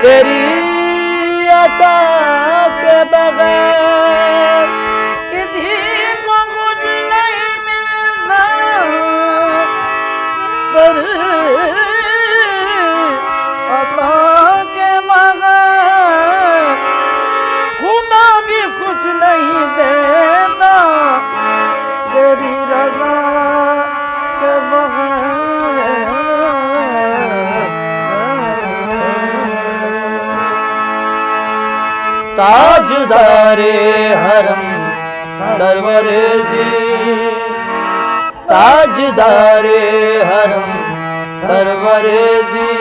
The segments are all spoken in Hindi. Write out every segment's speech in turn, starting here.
तेरी अता के बगैर किसी को कुछ नहीं मिलना, तेरी अता के बगैर खुदा भी कुछ नहीं देता, तेरी रज़ा के बगैर। ताजदारे हरम सरवरे जी, ताजदारे हरम सरवरे जी,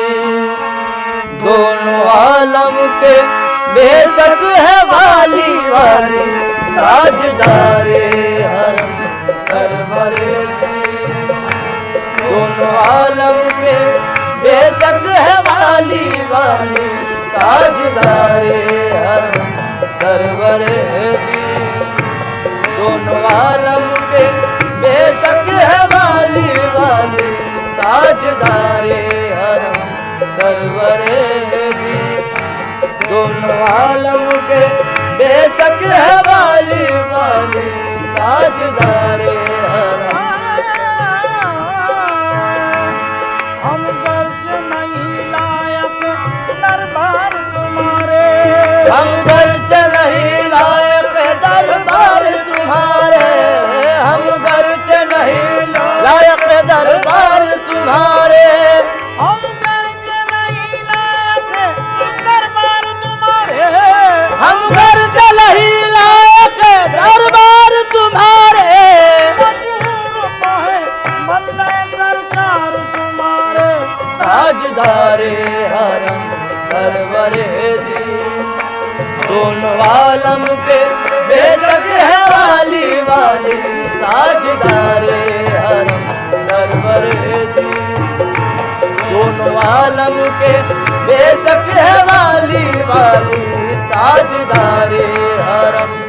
दोनों आलम के बेशक है वाली वाली। ताजदारे हरम सरवरे जी, दोनों आलम के बेशक है वाली वाली। ताजदारे हरम सरवरे जी, दोनों आलम के बेशक है वाली वाली। ताजदारे हरम सरवरे जी, दोनों आलम के बेशक है वाली वाली। ताजदारे हरम। हम गर्ज नहीं लायक दरबार तुम्हारे, हम गर्ज नहीं लायक दरबार तुम्हारे, हम गर्ज नहीं लायक दरबार तुम्हारे, हम गर्ज नहीं लायक दरबार तुम्हारे, हम गर्ज नहीं लायक दरबार तुम्हारे। मंजूर तो है बंदे सरकार तुम्हारे। ताजदारे हरम सरवरे जी, दोनों आलम के बेशक है वाली वाली। ताजदारे हरम सरवरे जी, दोनों आलम के बेशक है वाली वाली। ताजदारे हरम।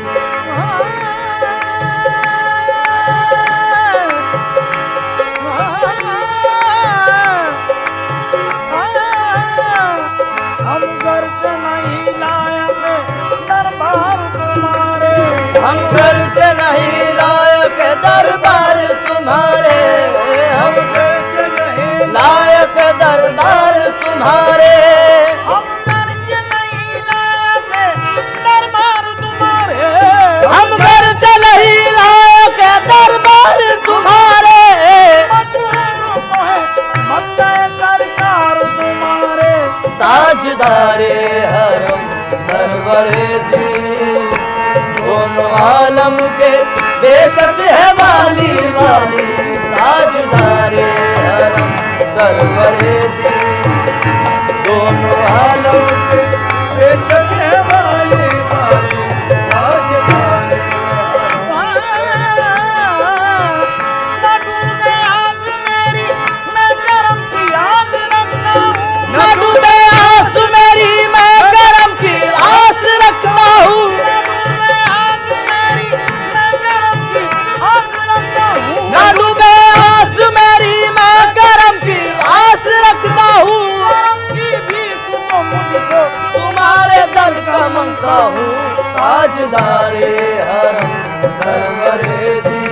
हम गर्ज नहीं लायक दरबार तुम्हारे, हम गर्ज नहीं लायक दरबार तुम्हारे, हम गर्ज नहीं लायक दरबार तुम्हारे, हम गर्ज नहीं लायक दरबार तुम्हारे, हम गर्ज नहीं लायक दरबार तुम्हारे। मंजूर तो है बंदे सरकार तुम्हारे। ताजदारे हरम सरवरे जी, दोनों आलम के बेशक है वाली वाली। ताजदारे हरम सरवरे जी, दोनों आलम के बेशक है वाली वाली। ताजदारे न डूबे आस मेरी, मैं करम की आस रखता हूँ। न डूबे आस मेरी, मैं करम की आस रखता हूँ। न डूबे आस मेरी, मैं करम की आस रखता हूँ। न डूबे आस मेरी, मैं करम की आस रखता हूँ। करम की भीख तो मुझको तुम्हारे दर का मांगता हूँ। ताजदारे हरम सरवरे जी,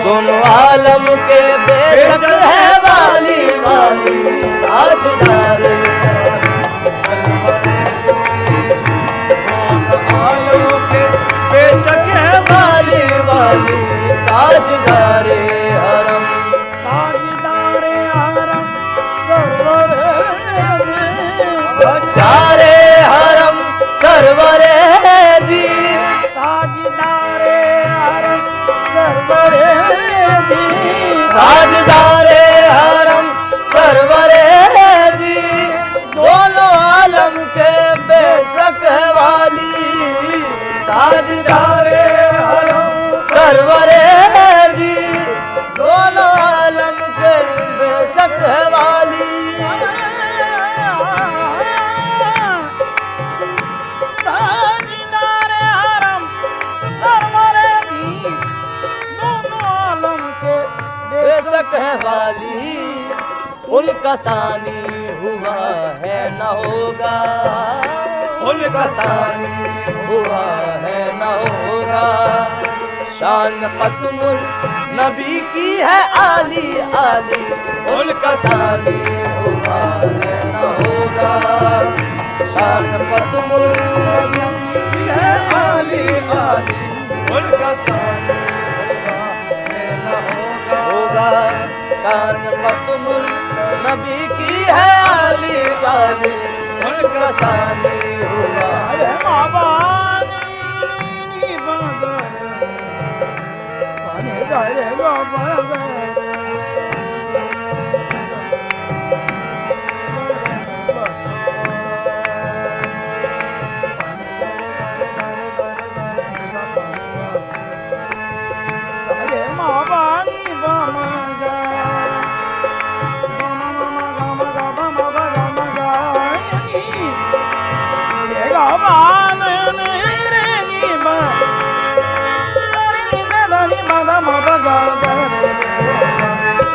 दोनों आलम के बेशक है वाली वाली। ताजदारे हरम सरवरे जी, दोनों आलम के बेशक है वाली वाली। ताजदारे हरम। ताजदारे हरम सरवरे दे। ताजदारे हरम सरवरे जी, ताजदारे हरम सरवरे दी। ताजदारे हरम सरवरे जी, दोनों आलम के बेशक है वाली। ताजदारे हरम सरवरे जी, दोनों आलम के बेशक है वाली। ताजदारे हरम सरवरे दी, दोनों आलम के बेशक है वाली। उनका सानी हुआ है न होगा, उनका सानी हुआ है न होगा। शान खत्मुल नबी की है आली आली, उनका सानी हुआ है न होगा। शान खत्मुल नबी की है आली आली, उनका सानी हुआ है न होगा। शान खत्मुल नबी की है आली आली, उनका सानी हुआ है।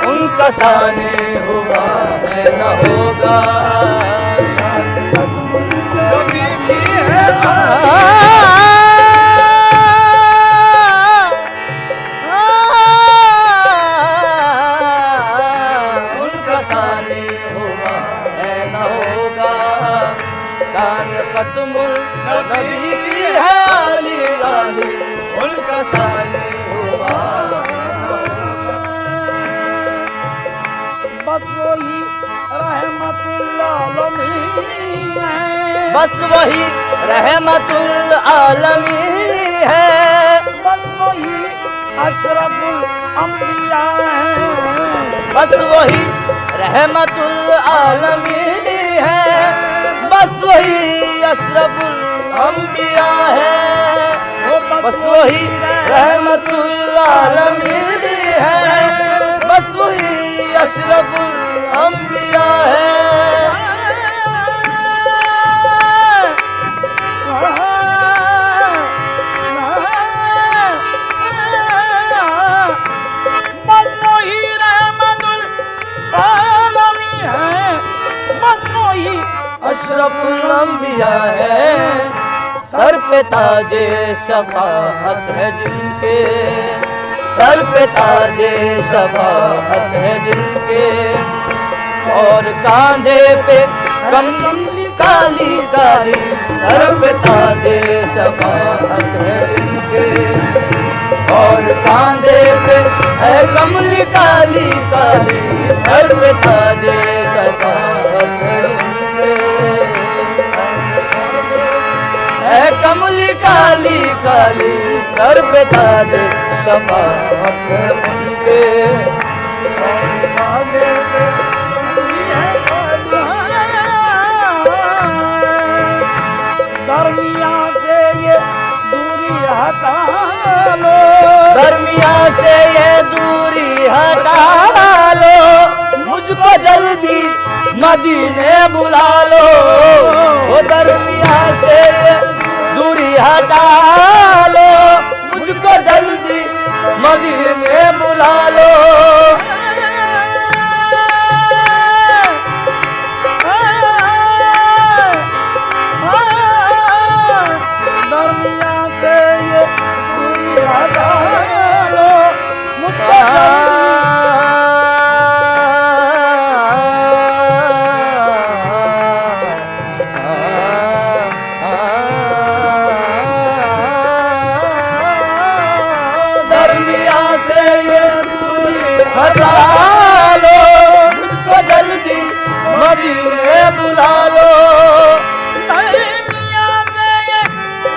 उनका सानी हुआ है न होगा। शान खत्मुल नबी की है उनका सानी हुआ है न होगा। शान खत्मुल नबी की है आली आली, उनका सानी हुआ। बस वही रहमतुल आलमीन है, बस वही रहमतुल आलमीन है। बस वही अशरफुल अंबिया है, बस वही रहमतुल आलमीन है। बस वही अशरफुल अंबिया है। बस वही रहमतुल आलमीन है। बस वही अशरफुल अंबिया है। बस वही रहमतुल आलमीन है, बस वही अशरफुल अंबिया है। सर पे ताजे शफाअत है जिनके, सर पे ताजे शफाअत है जिनके। और कांधे पे कमली काली काली, सर पे ताजे शफाअत है जिनके। और कांधे पे है कमली काली काली, सर पे ताजे शफाअत है जिनके। है कमली काली काली, सर पे ताजे शफाअत है उनके। और कांधे पे दरमिया से ये दूरी हटा लो, दरमिया से ये दूरी हटा लो। मुझको जल्दी मदीने बुला लो। वो दरमिया से ये दूरी हटा लो। मुझको जल्दी मदीने बुला लो। दरमिया से ये दूरी हटा लो, मुझको दरमिया से ये दूरी हटा लो। मुझको जल्दी मदीने बुला लो। दरमिया से ये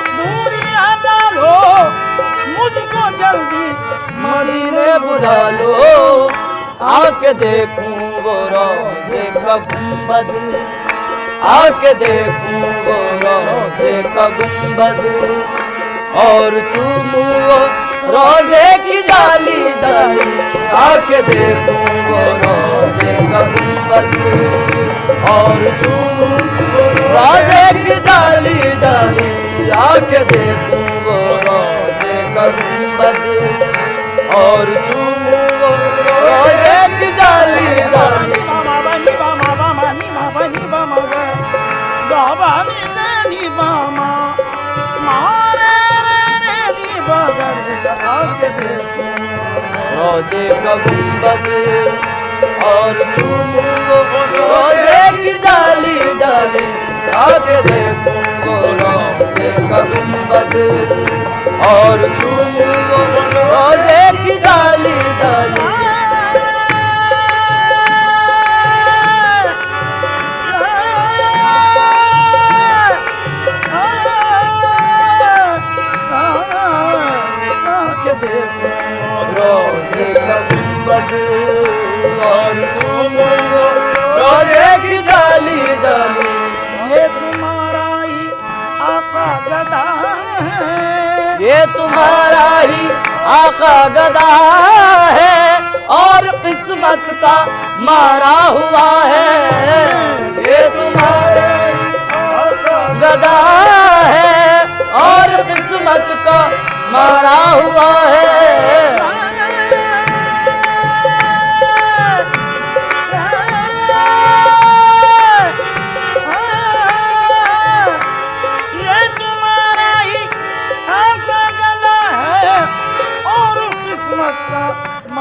दूरी हटा लो, मुझको जल्दी मदीने बुला लो। आके देखूं वो रोज़े का गुंबद, आके देखूं वो रोज़े का गुंबद। और चूमूं वो रोज़े की जाली जाली, आके देखूं वो रोज़े का गुंबद। और चूमूं वो रोज़े की जाली जाली, आके देखूं वो रोज़े का गुंबद। और चूमूं वो रोज़े की जाली जाली। मामा बनी मामा बनी मामा बाबानी देनी बामा मारे रे दी बगर आके देखो रोजे का गुंबद और चूमू रोजे की जाली जाली आके देखूं रोजे का गुंबद और चूमू रोजे की जाली जाली रोजे का गुंबद और चूमू रोजे की जाली जाली ये तुम्हारा ही आका गदा है ये तुम्हारा ही आका गदा है और किस्मत का मारा हुआ है ये तुम्हारा ही आका गदा है और किस्मत का मारा हुआ है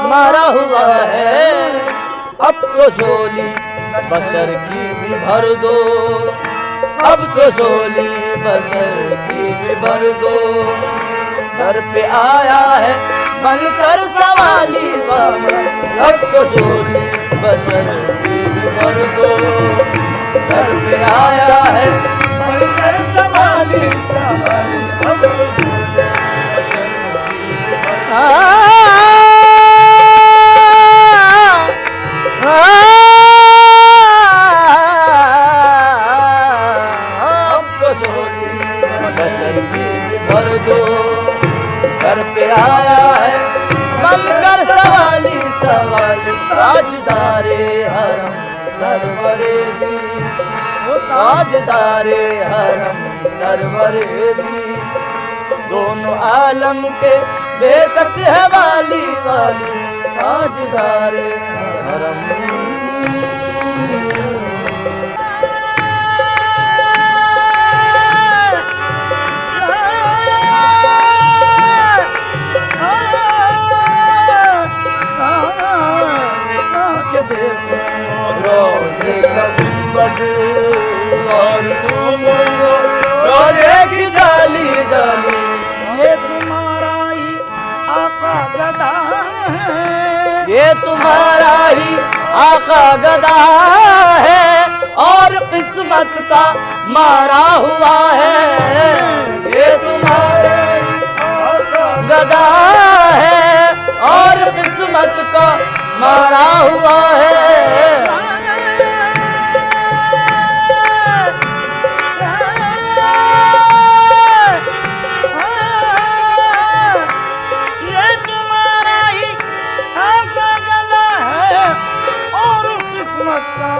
मारा हुआ है अब तो झोली बशर की भी भर दो अब तो झोली बशर की भी भर दो घर पे आया है बनकर सवाली बाबा अब तो झोली बशर की भी भर दो घर पे आया है बनकर सवाली सवाली अब तो झोली बशर की भी भर दो बशर की भी भर दो घर पे आया है बनकर सवाली सवाली ताजदारे हरम सरवरे दी ताजदारे हरम सरवरे दी दोनों आलम के बेशक है वाली वाली ताजदारे हरम रोजे का गुंबद और चूमू रोजे की जाली जाली ये तुम्हारा ही आका गदा है ये तुम्हारा ही आका गदा है और किस्मत का मारा हुआ है ये तुम्हारा ही आका गदा है और किस्मत का मारा हुआ है ये तुम्हारा ही आका गदा है और किस्मत का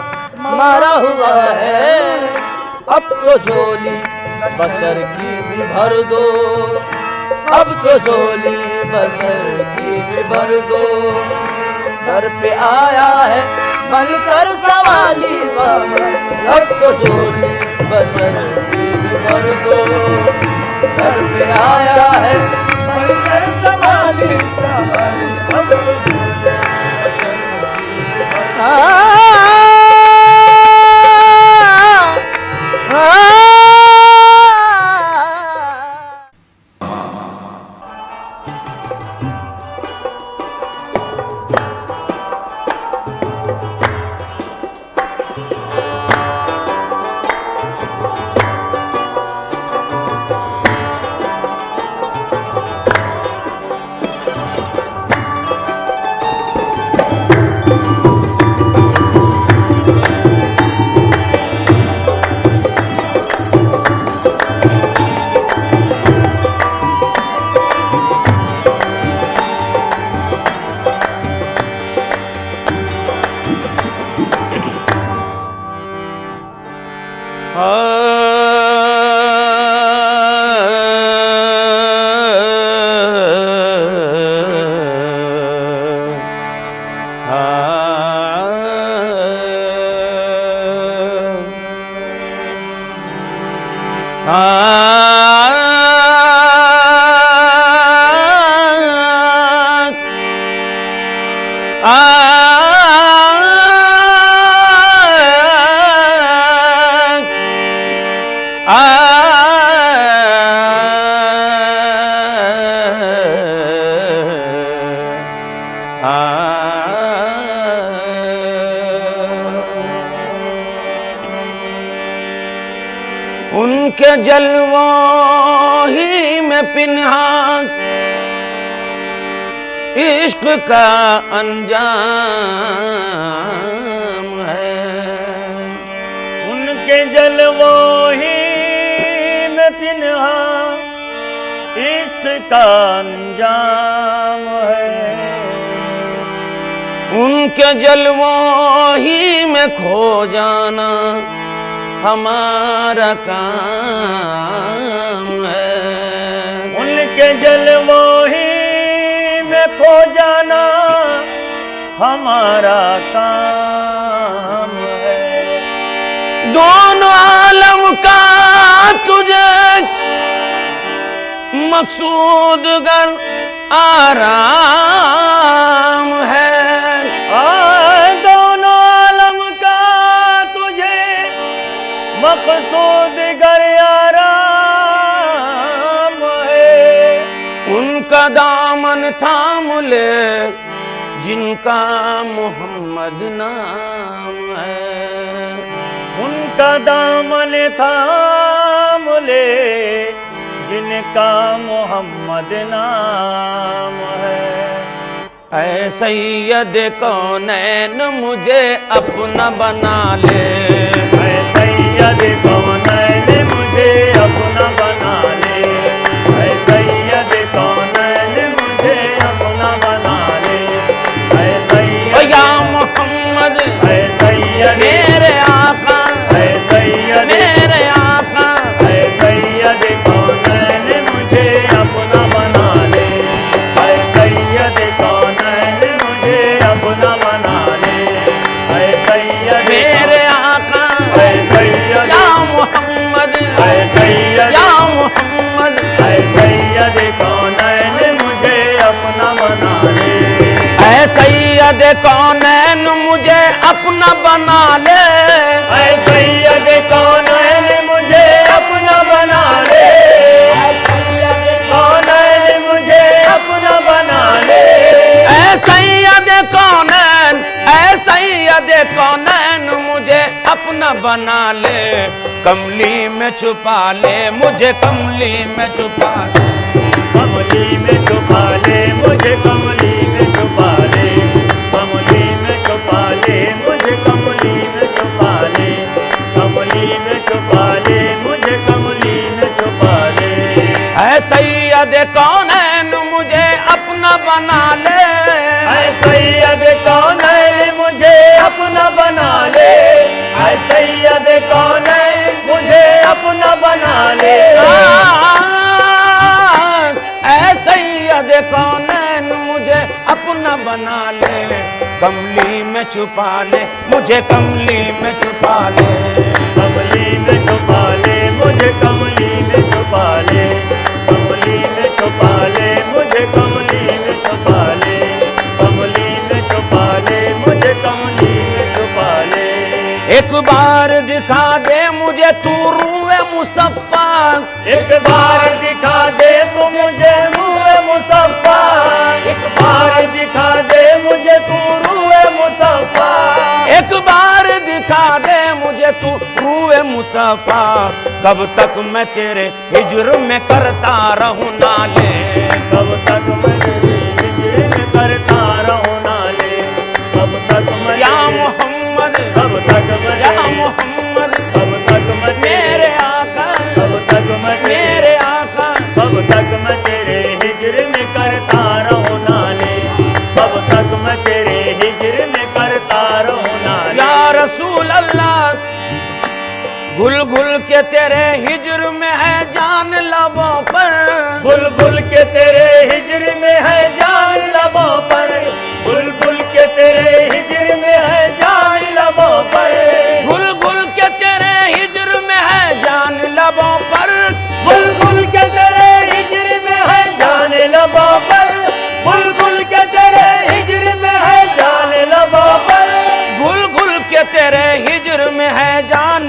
मारा हुआ है अब तो झोली बशर की भी भर दो अब तो झोली बशर की भी भर दो घर पे आया है बनकर सवाली बाबा अब तो झोली बशर की भी भर दो घर पे आया है बनकर सवाली सवाली अब तो झोली बशर की भी भर दो उनके जलवों ही में पिन्हा इश्क का अंजाम है। उनके जलवों ही में पिन्हा इश्क का अंजाम है। उनके जलवों ही में खो जाना हमारा काम है। उनके जलवों ही में खो जाना हमारा काम है। दोनों आलम का तुझे मकसूद गर आराम है। दोनों आलम का तुझे मकसूद गर आराम है। उनका दामन थाम ले जिनका मोहम्मद नाम है। उनका दामन थाम ले जिनका मोहम्मद नाम है। ऐ सैयद कौनैन मुझे अपना बना ले। ऐ सैयद कौनैन मुझे अपना बना ले। ऐ सैयद कौनैन मुझे अपना बना ले। ऐ सैयद या मोहम्मद ऐ सैयद मेरे आका, ऐ सैयद मेरे आका। ऐ सैयद कौनैन मुझे अपना बना ले। ऐ सैयद कौनैन मुझे अपना बना ले। ऐ सैयद मेरे आका ऐ सैयद या मोहम्मद, ऐ सैयद या मोहम्मद। ऐ सैयद कौनैन मुझे अपना बना ले। ऐ सैयद कौनैन मुझे अपना बना ले। ऐ सैयद कौनैन मुझे अपना बना ले। ऐ सैयद कौनैन मुझे अपना बना ले। ऐ सैयद कौनैन, ऐ सैयद कौनैन मुझे अपना बना ले। कमली में छुपा ले मुझे, कमली में छुपा ले। कमली में छुपा ले मुझे, कमली में छुपा ले। कमली में छुपा ले मुझे, कमली में छुपा ले। कमली में छुपा ले मुझे, कमली में छुपा ले। ऐ सैयद कौनैन मुझे अपना बना ले। ऐ सैयद कौनैन मुझे अपना बना ले। ऐ सैयद कौनैन मुझे अपना बना ले। ऐ सैयद कौनैन मुझे अपना बना ले। कमली में छुपा ले मुझे, कमली में छुपा ले। कमली में छुपा ले मुझे, कमली में छुपा ले। कमली में छुपा ले मुझे, कमली में छुपा ले। कमली में छुपा ले मुझे, कमली में छुपा ले। एक बार दिखा दे मुझे तू रूए मुसफ्फा। एक बार दिखा दे तू मुझे रूए मुसफ्फा। एक बार दिखा दे मुझे तू रूए मुसफ्फा। एक बार दिखा दे मुझे तू रूए मुसफ्फा। कब तक मैं तेरे हिज्र में करता रहूं नाले। कब तक मैं तेरे हिज्र में करता रहूं नाले। कब तक मैं या मोहम्मद, कब तक मैं या मोहम्मद। कब तक मैं मेरे आका, कब तक मैं मेरे आका। कब तक मैं तेरे हिज्र में करता रहूं नाले। कब तक मैं तेरे हिज्र में करता रहूं नाले। या रसूल अल्लाह, घुल घुल के तेरे हिज्र में है जान लबों पर। गुल गुल के तेरे हिज्र में है जान लबों पर। गुल गुल के तेरे हिज्र में है जान लबों पर। घुल घुल के तेरे हिज्र में है जान लबों पर।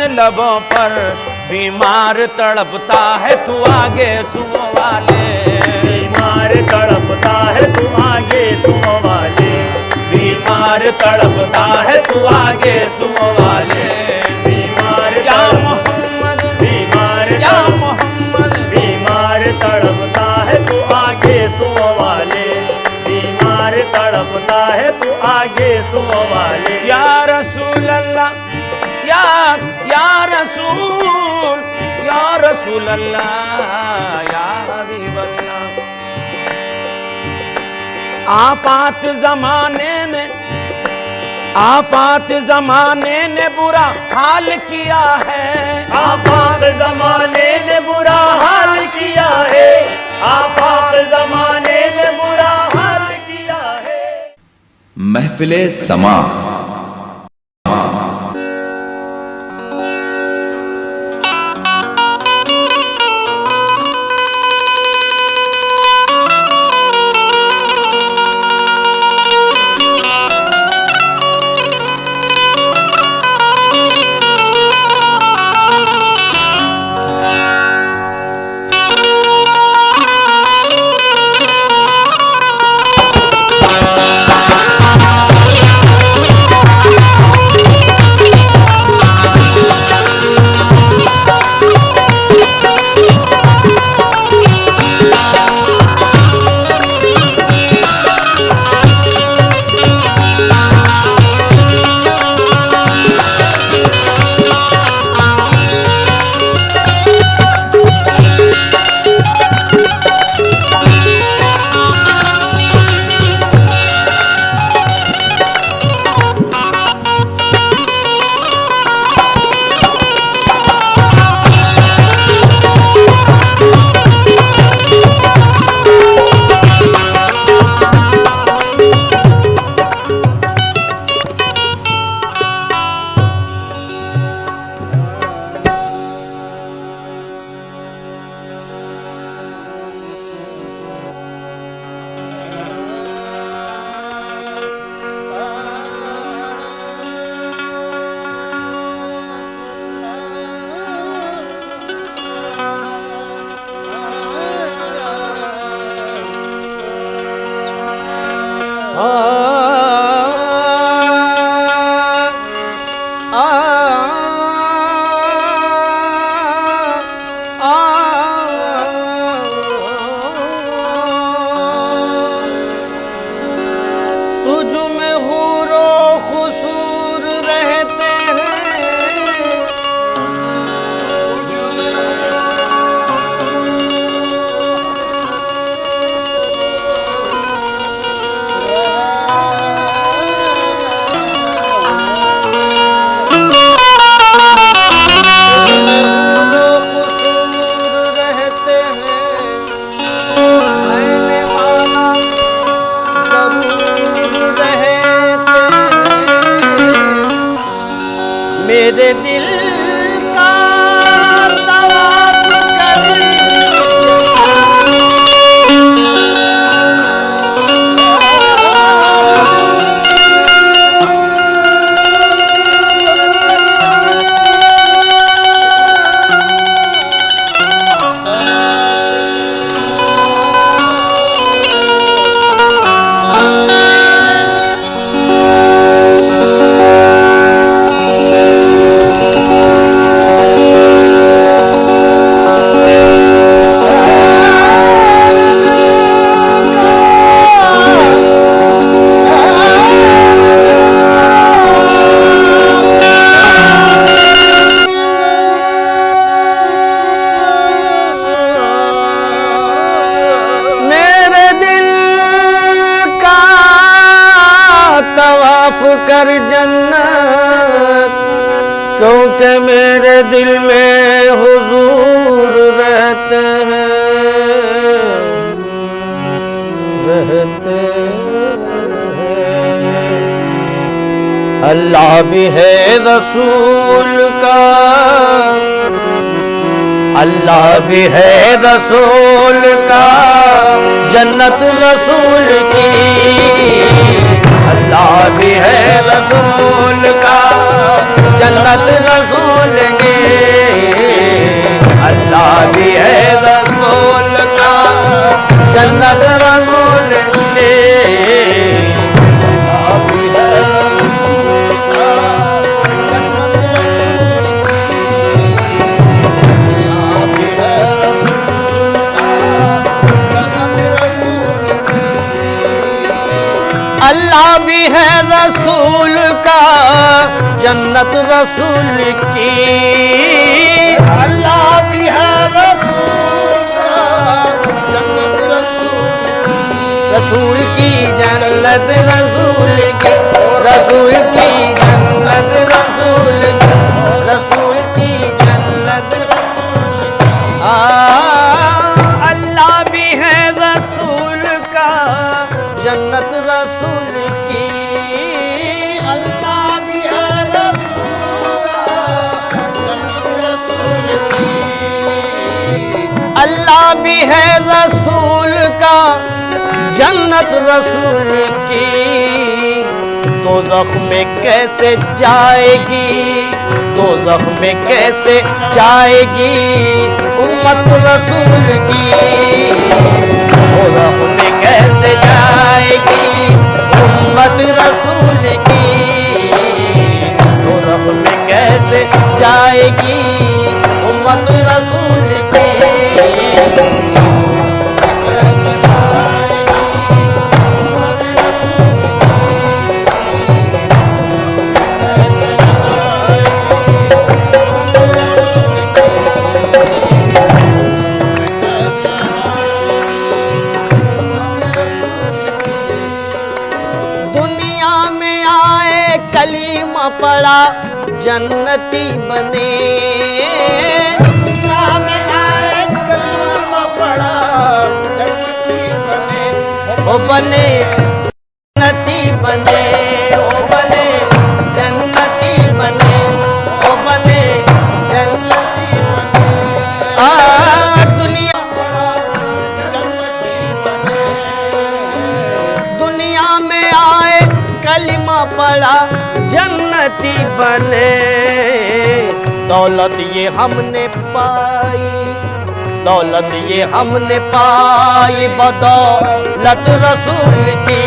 जिन लबों पर बीमार तड़पता है तू आगे सुनो वाले, बीमार तड़पता है तू आगे सुनो वाले, बीमार तड़पता है तू आगे सुनो वाले, बीमार या मोहम्मद, बीमार या मोहम्मद, बीमार तड़पता है तू आगे सुनो वाले, बीमार तड़पता है तू आगे सुनो वाले। या रसूल अल्लाह, या रसूल, या रसूल अल्लाह, या हबीब अल्लाह। आफात जमाने ने बुरा हाल किया है, आफात जमाने ने बुरा हाल किया है, आफात जमाने ने बुरा हाल किया है। महफिले समा। तुझ में हूरो खुसूर रहते हैं, मेरे दिल का तवाफ कर तवाफ कर जन्नत, क्योंकि मेरे दिल में हुजूर रहते हैं। अल्लाह भी है रसूल का, अल्लाह भी है रसूल का, जन्नत रसूल की। अल्लाह भी है रसूल का, जन्नत रसूल है रसूल का जन्नत रसूल की, अल्लाह भी है रसूल का जन्नत रसूल की, रसूल की जन्नत रसूल की, रसूल की जन्नत रसूल की, रसूल की जन्नत रसूल की। अल्लाह भी है रसूल का जन्नत रसूल की, अल्लाह भी है रसूल का जन्नत रसूल की, अल्लाह भी है रसूल का जन्नत रसूल की। दोज़ख में कैसे जाएगी, दोज़ख में कैसे जाएगी उम्मत रसूल की, दोज़ख में कैसे जाएगी उम्मत रसूल की, दोज़ख में कैसे जाएगी उम्मत रसूल की। दुनिया में आए कलीमा पड़ा जन्नती बने, दुनिया में आए कलीमा पड़ा जन्नती बने, ओ बने जन्नती बने, ओ बने जन्नती बने, ओ बने जन्नती बने। दुनिया जन्नती बने, दुनिया में आए कलिमा पड़ा जन्नती बने। दौलत ये हमने पाई, दौलत ये हमने पाई बदौलत रसूल की,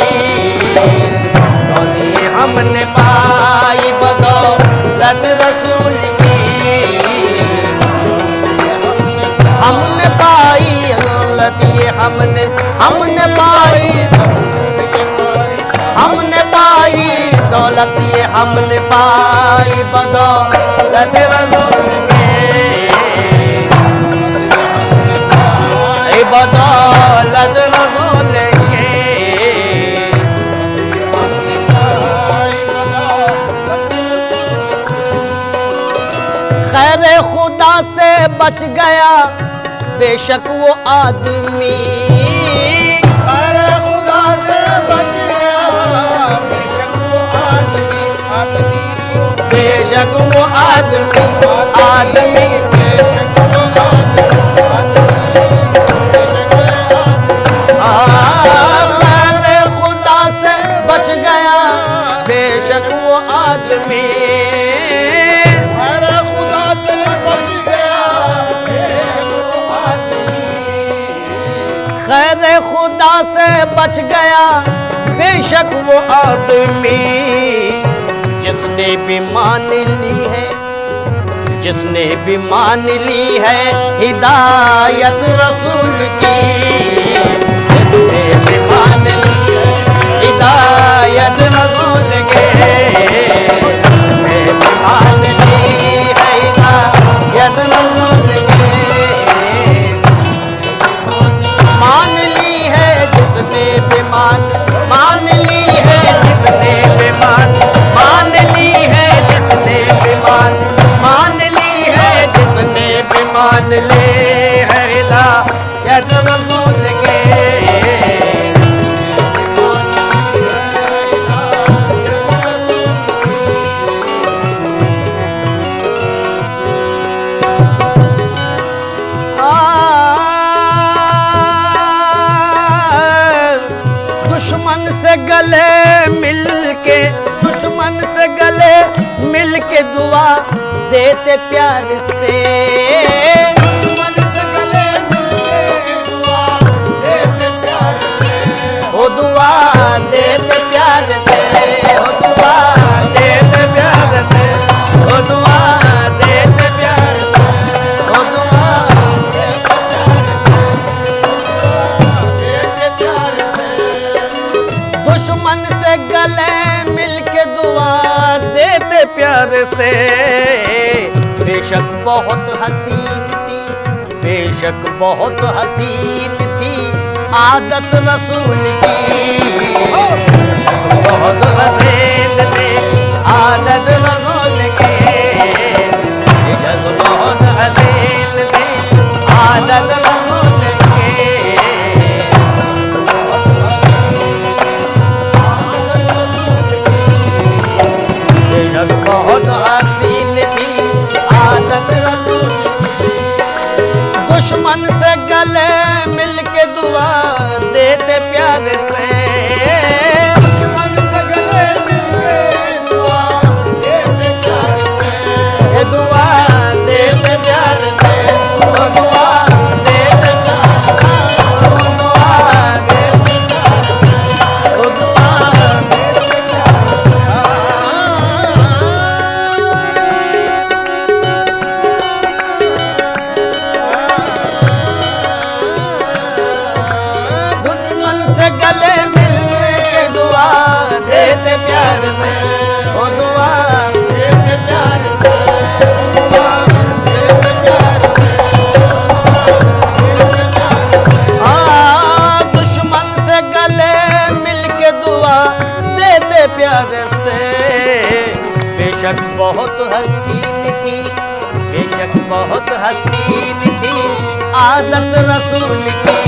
दौलत ये हमने पाई बदौलत रसूल की, हमने पाई दौलत ये हमने पाई, हमने पाई दौलत ये हमने पाई बदौलत रसूल की, बदौलत रसूल की। खैर खुदा से बच गया बेशक वो आदमी, अरे खुदा से बच गया बेशक वो आदमी, आदमी बेशक वो आदमी, आदमी बेशक वो आदमी, खैर खुदा से बच गया बेशक वो आदमी, अरे खुदा से बच गया बेशक वो आदमी, खैर खुदा से बच गया बेशक वो आदमी, जिसने भी मान ली है, जिसने भी मान ली है हिदायत रसूल की, जिसने भी मान ली है हिदायत रसूल की, जिसने भी मान ली है हिदायत रसूल की, मान ली है जिसने भी मान ली है, जिसने भी मान ली है, जिसने भी मान ली है, जिसने भी मान ले है हिदायत रसूल के। दुश्मन से गले मिलके, दुश्मन से गले मिलके दुआ देते प्यार से, दुश्मन से गले मिलके दुआ देते प्यार से, ओ दुआ देते प्यार से, ओ दुआ देते प्यार से, ओ दुआ देते प्यार से, ओ दुआ देते प्यार से, दुश्मन से गले बेशक बहुत हसीन थी, बेशक बहुत हसीन थी आदत रसूल की। बेशक बहुत हसीन थी आदत रसूल की, बेशक बहुत हसीन थी आदत रसूल की। बेशक बहुत हसीन थी आदत रसूल की। दुश्मन से गले मिल के दुआ देते प्यार से, दुश्मन से गले मिल के दुआ देते प्यार से, दुआ देते प्यार से, दुआ देते प्यार से, दुआ देते प्यार से, दुआ देते दुश्मन से गले मिल के दुआ देते प्यार से, ओ दुआ देते प्यार से, दुआ देते प्यार से, देते प्यार से। हाँ, दुश्मन से गले मिल के दुआ देते प्यार से। बेशक बहुत हसीन थी, बेशक बहुत हसीन थी आदत रसूल की।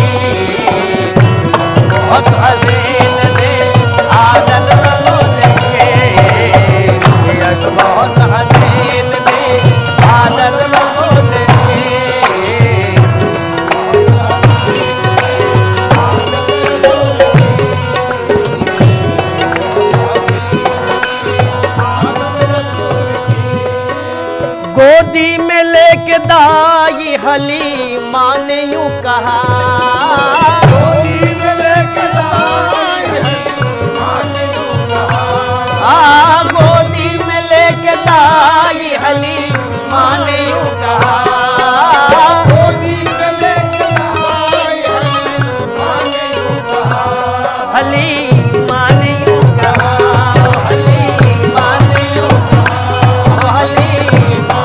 बहुत हसीन थी आदत रसूल की, बेशक बहुत हसीन थी आदत रसूल की। गोदी में लेके दाई हलीमा ने यूं कहा, गोदी में लेके दाई हलीमा ने यूं कहा, गोदी में लेके दाई हलीमा ने यूं कहा, गोदी में लेके दाई हलीमा ने यूं कहा, हलीमा ने यूं कहा, हलीमा ने यूं कहा, हलीमा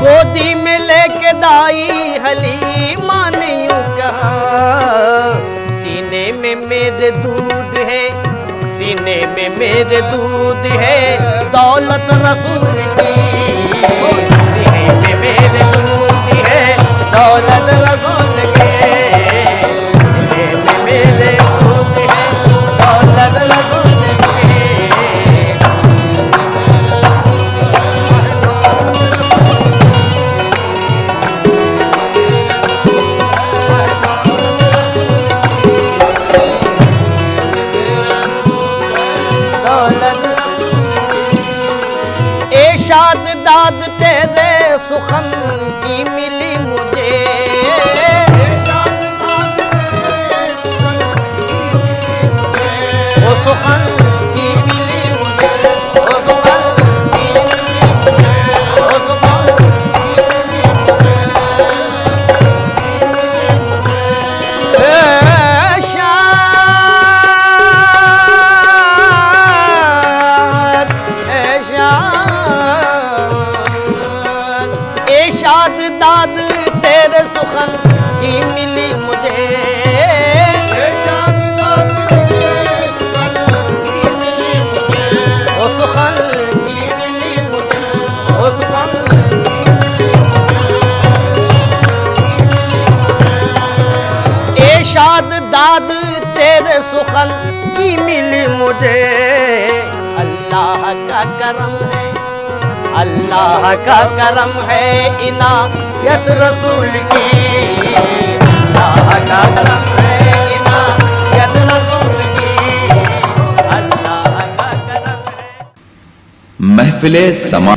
गोदी में लेके दाई हलीमा ने यूं कहा, सीने में मेरे दूध है, सीने में मेरे दूध है दौलत रसूल की। सीने में मेरे दूध है दौलत रसूल की, सीने में मेरे दूध है दौलत रसूल की। एशाद दाद तेरे सुखन की मिली मुझे, एशाद दाद तेरे सुखन की मिली मुझे, ओ सुखन की मिली मुझे, ओ सुखन की मिली मुझे। एशाद दाद तेरे सुखन की मिली मुझे, एशाद दाद तेरे सुखन की मिली मुझे, ओ सुखन की मिली मुझे, ओ सुखन की मिली मुझे। एशाद दाद तेरे सुखन की मिली मुझे। अल्लाह का करम है, अल्लाह का करम है इनायत रसूल की। अल्लाह का करम है इनायत रसूल की, अल्लाह का करम है। महफिले समा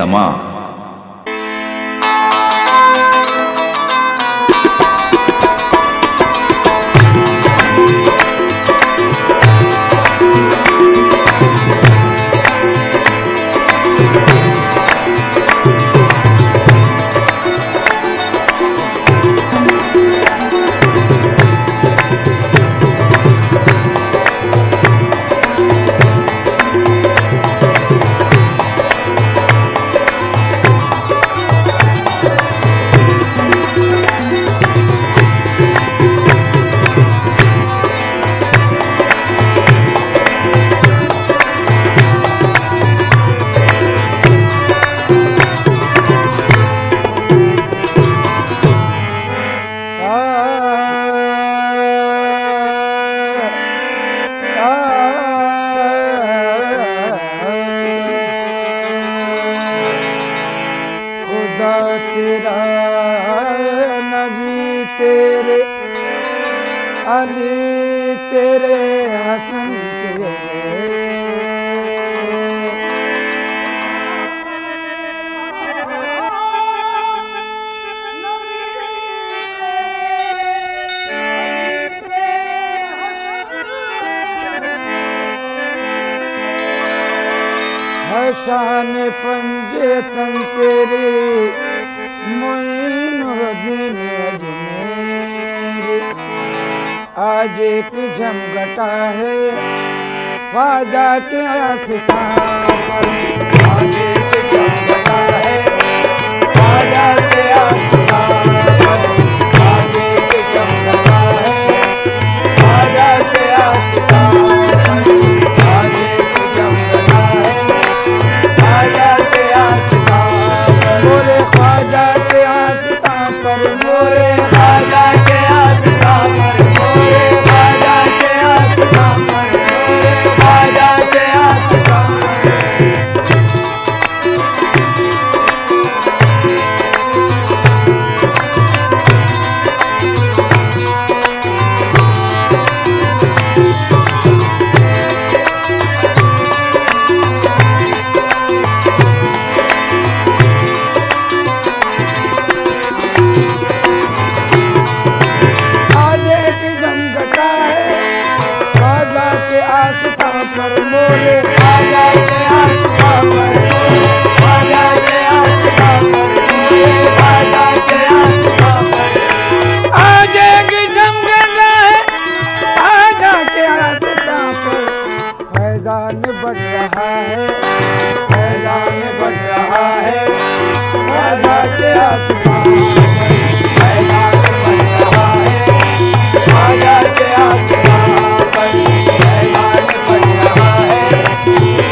खुदा तेरा नबी तेरे अली तेरे हसन तेरे शान पंजे तन तेरे मोइनुद्दीन अजमेरी आज एक झमघटा है ख्वाजा के आस्तान पर आज एक झमघटा है ख्वाजा के आस्तान पर आज एक झमघटा है ख्वाजा के आस्तान पर आज एक झमघटा है मोरे ख्वाजा के आस्तां पर मोरे ख्वाजा के आस्तां पर मोरे ख्वाजा के आस्तां पर मोरे ख्वाजा के आस्तां पर मोरे ख्वाजा के आस्तां पर मोरे ख्वाजा के आस्तां पर मोरे ख्वाजा के आस्तां पर आज एक झमघटा है ख्वाजा के आस्तां पर फैजान बढ़ रहा है फैजान बढ़ रहा है ख्वाजा के आस्तां पर फैजान बढ़ रहा है ख्वाजा के आस्तां पर फैजान बढ़ रहा है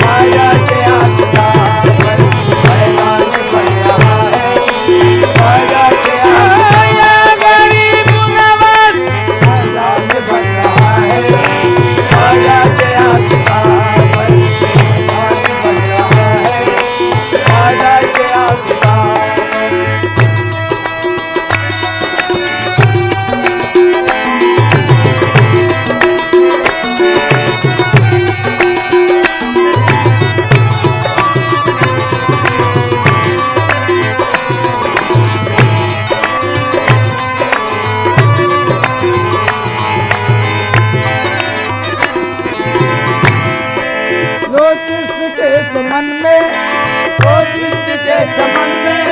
ख्वाजा के आस्तां पर फैजान बढ़ रहा है ख्वाजा के गरीब नवाज फैजान बढ़ रहा है ख्वाजा के आस्तां पर फैजान बढ़ रहा है ख्वाजा के आस्तां चमन में वो जिसके चमन में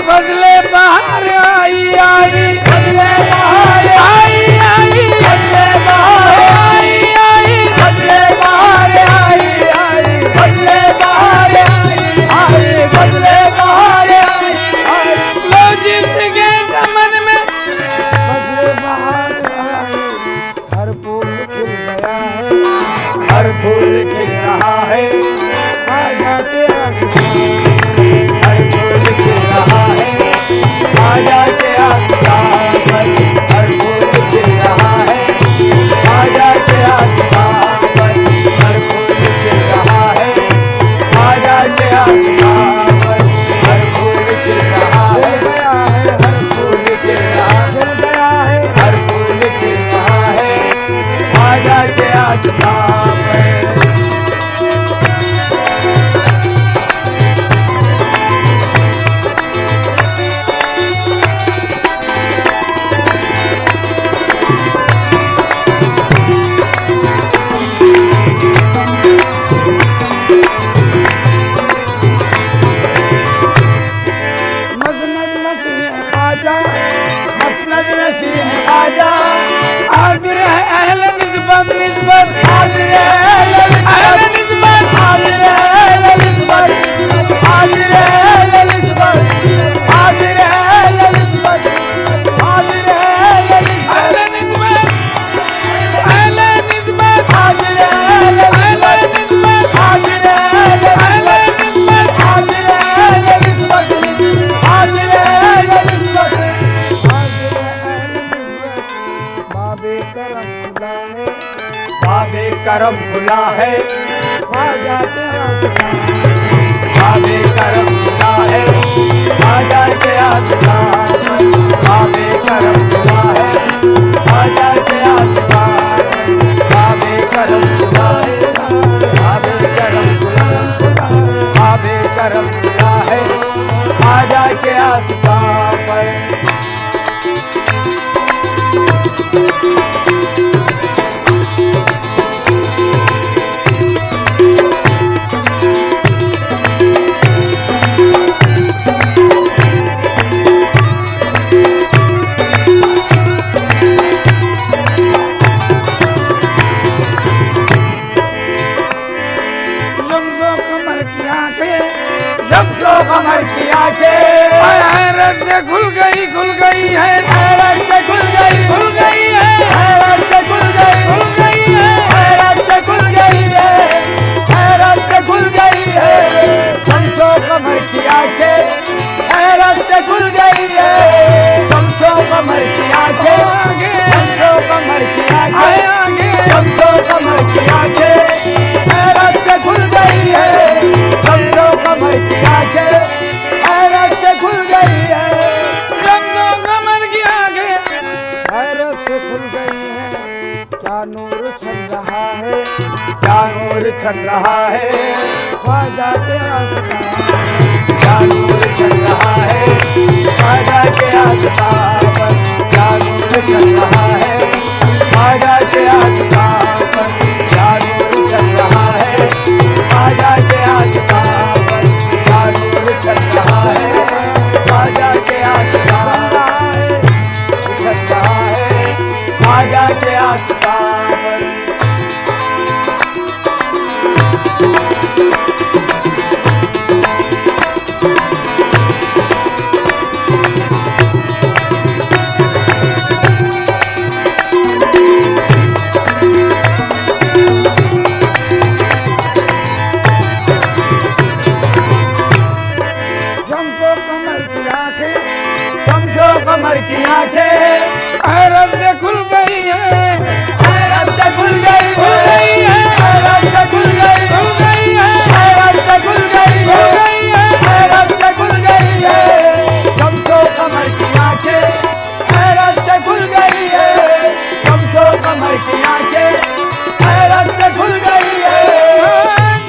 फजले बहार आई आई फजले बहार आई आई फजले बहार आई आई फजले बहार आई आई फजले बहार आई आई फजले बहार आई आई वो जिसके चमन में फजले बहार आई हर फूल खिल गया है हर फूल खिल रहा है ख्वाजा के आस्तां हर फूल खिल रहा है ख्वाजा के आस्तां पर हर फूल खिल रहा है ख्वाजा के आस्तां पर हर फूल खिल रहा है ख्वाजा के आस्तां पर हर फूल खिल रहा है हर फूल खिल रहा है हर फूल खिल रहा है ख्वाजा के आस्तां पर मसनद नशीन ख्वाजा हाजिर है अहले निस्बत निस्बत हाजिर है अहले निस्बत हाजिर है अहले निस्बत हाजिर है अहले निस्बत हाजिर है अहले निस्बत हाजिर है अहले निस्बत अहले निस्बत हाजिर है अहले निस्बत हाजिर है अहले निस्बत हाजिर है अहले निस्बत हाजिर है अहले निस्बत बाबे करम खुला है बाबे करम खुला है ख्वाजा के आस्तां बाबे करम खुला है ख्वाजा है ख्वाजा के आस्था पर। कमर की आंखें हैरत से खुल गई है, हैरत से खुल गई है, हैरत से खुल गई है, हैरत से खुल गई है, हैरत से खुल गई है। शमशो कमर की आंखें हैरत से खुल गई है। शमशो कमर की आंखें, शमशो कमर की आंखें, शमशो कमर की आंखें हैरत से खुल गई है। शमशो कमर की आंखें हैरत से खुल गई है। शमशो कमर की आंखें हैरत से खुल गई है। क्या नूर छल रहा है, क्या नूर छल रहा है ख्वाजा के आस्था, क्या नूर चल रहा है ख्वाजा के आस्था पर। क्या नूर चल रहा है ख्वाजा के आस्था पर। क्या नूर चल रहा है ख्वाजा के आस्था पर। क्या नूर चल रहा है ख्वाजा के आस्था पर। चल रहा है ख्वाजा के आस्था पर। शमशो कमर की आंखें शमशो कमर की आंखें हैरत से खुल गई है, हैरत से खुल गई है, हैरत से खुल गई है, हैरत से खुल गई है, हैरत से खुल गई है। शमशो कमर की आंखें हैरत से खुल गई है। शमशो कमर की आंखें हैरत से खुल गई है।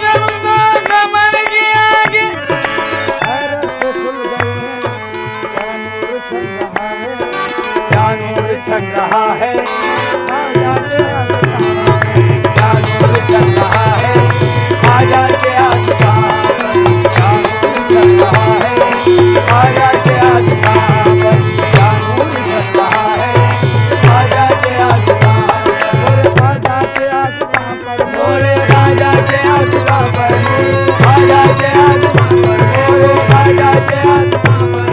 शमशो कमर की आंखें हैरत से खुल गई है। क्या नूर छल रहा है, क्या नूर चल रहा है ख्वाजा के आस्था पर। क्या नूर चल रहा है ख्वाजा के आस्था पर। क्या नूर चल रहा है ख्वाजा के आस्था पर। ख्वाजा के आस्था पर, मोरे राजा के आस्था पर। ख्वाजा के आस्था पर। मोरे राजा के आस्था पर।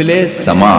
महफिले समा।